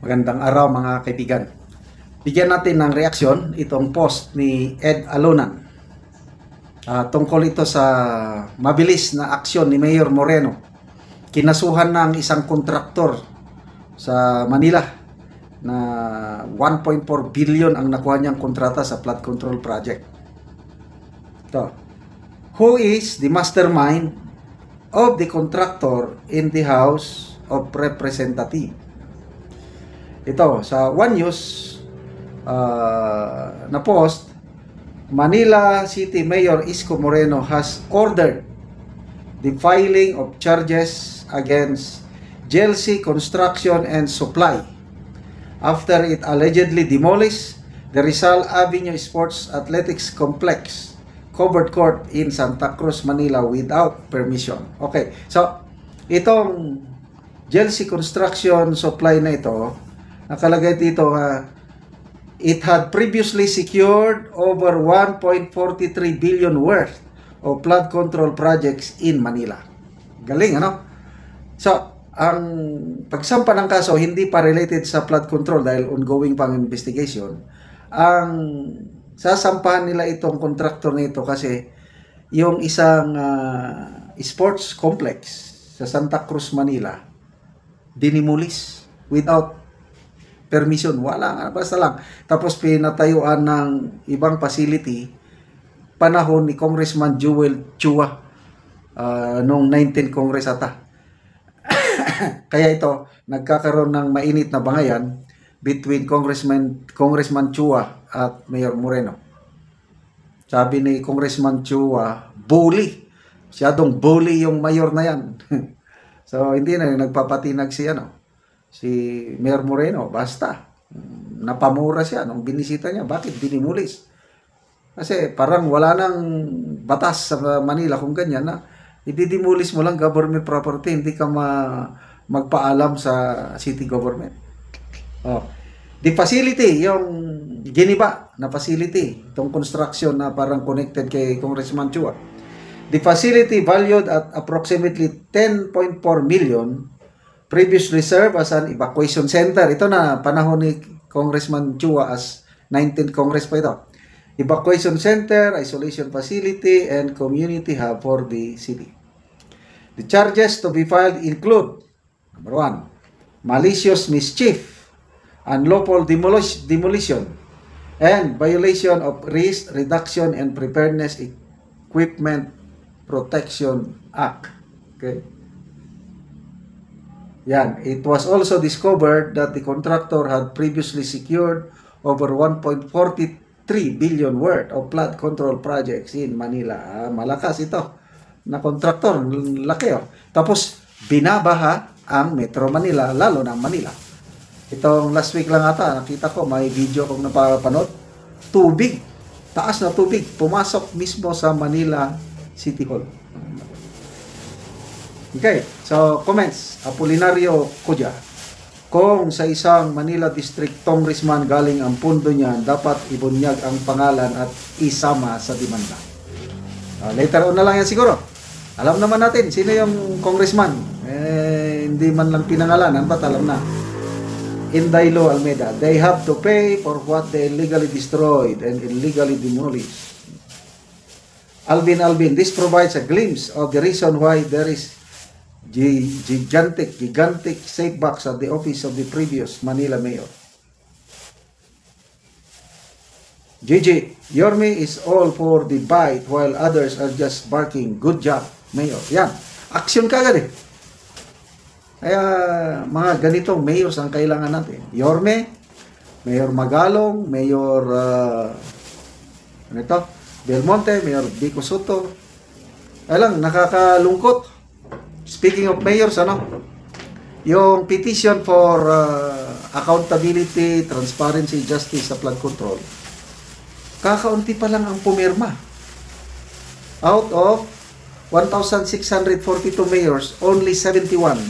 Magandang araw mga kaibigan. Bigyan natin ng reaksyon itong post ni Ed Alonan. Tungkol ito sa mabilis na aksyon ni Mayor Moreno. Kinasuhan ng isang kontraktor sa Manila na 1.4 billion ang nakuha niyang kontrata sa flood control project. Ito. Who is the mastermind of the contractor in the House of Representatives? Ito, sa One News na post, Manila City Mayor Isko Moreno has ordered the filing of charges against GLC Construction and Supply after it allegedly demolished the Rizal Avenue Sports Athletics Complex covered court in Santa Cruz, Manila without permission. Okay, so itong GLC Construction Supply na ito, nakalagay dito it had previously secured over 1.43 billion worth of flood control projects in Manila. Galing, ano? So, ang pagsampa ng kaso hindi pa related sa flood control dahil ongoing pang investigation. Ang sasampahan nila itong contractor nito kasi yung isang sports complex sa Santa Cruz, Manila, dinimulis without permission, wala nga, basta lang. Tapos pinatayuan ng ibang facility panahon ni Congressman Joel Chua noong 19 Congress ata. Kaya ito, nagkakaroon ng mainit na bangayan between Congressman Chua at Mayor Moreno. Sabi ni Congressman Chua, bully. Siyadong bully yung mayor na yan. So, hindi na nagpapatinag si Mayor Moreno, basta napamura siya nung binisita niya. Bakit dinimulis? Kasi parang wala nang batas sa Manila kung ganyan na ididimulis mo lang government property, hindi ka magpaalam sa city government. The facility, yung giniba na facility, itong construction na parang connected kay Congressman Chua. The facility valued at approximately 10.4 million previously served as an evacuation center. Ito na panahon ni Congressman Chua as 19th Congress pa ito. Evacuation center, isolation facility, and community hub for the city. The charges to be filed include, number 1, malicious mischief, unlawful demolition, and violation of Risk Reduction and Preparedness Equipment Protection Act. Okay. Yan. It was also discovered that the contractor had previously secured over 1.43 billion worth of flood control projects in Manila. Malakas ito na contractor. Laki, oh. Tapos, binabaha ang Metro Manila, lalo na Manila. Itong last week lang ata, nakita ko, may video kong napapanood. Tubig. Taas na tubig. Pumasok mismo sa Manila City Hall. Okay, so comments, Apolinario Kuja. Kung sa isang Manila District Congressman galing ang pundo niya, dapat ibunyag ang pangalan at isama sa demanda. Later on na lang yan siguro. Alam naman natin, sino yung congressman? Hindi man lang pinangalanan, ba't alam na. Indailo Almeida, they have to pay for what they illegally destroyed and illegally demolished. Alvin, this provides a glimpse of the reason why there is gigantic setbacks at the office of the previous Manila mayor. Gigi, Yorme is all for the bite while others are just barking, good job, mayor. Yan, action kagad eh. Kaya mga ganitong mayors ang kailangan natin. Yorme, Mayor Magalong, Mayor Belmonte, Mayor Vico Soto. Alang, nakakalungkot. Speaking of mayors, yung petition for accountability, transparency, justice sa flood control, kakaunti pa lang ang pumirma. Out of 1,642 mayors, only 71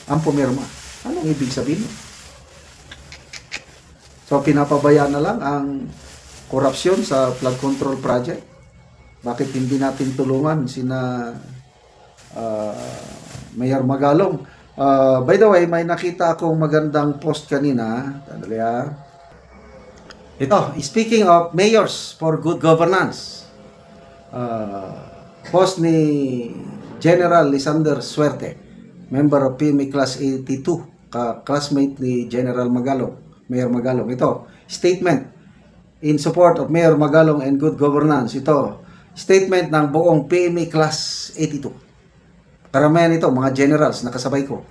ang pumirma. Anong ibig sabihin? So, pinapabayaan na lang ang korupsyon sa flood control project. Bakit hindi natin tulungan sina Mayor Magalong By the way, may nakita akong magandang post kanina. Tandali ah. Ito, speaking of mayors for good governance. Post ni General Lisander Suerte, member of PMA Class 82, classmate ni General Magalong, Mayor Magalong. Ito, statement in support of Mayor Magalong and good governance. Ito, statement ng buong PMA Class 82. Karamihan ito, mga generals, nakasabay ko.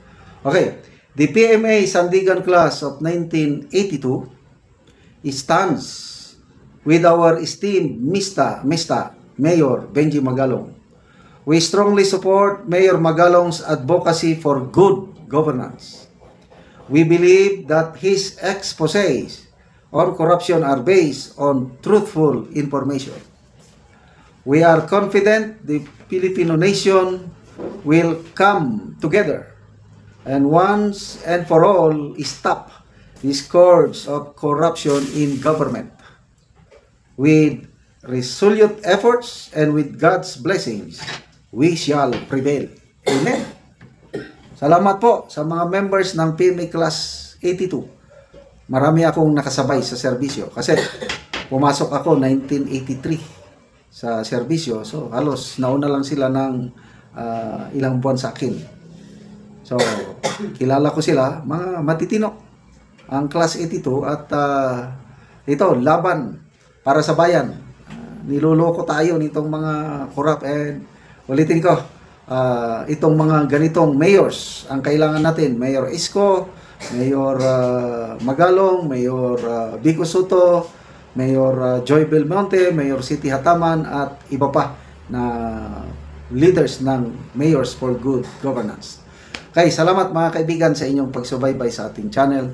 Okay, the PMA Sandigan Class of 1982 stands with our esteemed Mr. Mayor Benji Magalong. We strongly support Mayor Magalong's advocacy for good governance. We believe that his exposés on corruption are based on truthful information. We are confident the Filipino nation will come together and once and for all stop the scourge of corruption in government. With resolute efforts and with God's blessings, we shall prevail. Amen. Salamat po sa mga members ng PMA Class 82. Marami akong nakasabay sa serbisyo kasi pumasok ako 1983 sa serbisyo. So halos nauna lang sila ng ilang buwan sa akin. So kilala ko sila, mga matitino ang Class 82 at ito, laban para sa bayan. Niloloko tayo nitong mga corrupt and ulitin ko, itong mga ganitong mayors ang kailangan natin. Mayor Isko, Mayor Magalong, Mayor Vico Soto, Mayor Joy Belmonte, Mayor City Hataman at iba pa na leaders ng Mayors for Good Governance. Okay, salamat mga kaibigan sa inyong pagsubaybay sa ating channel.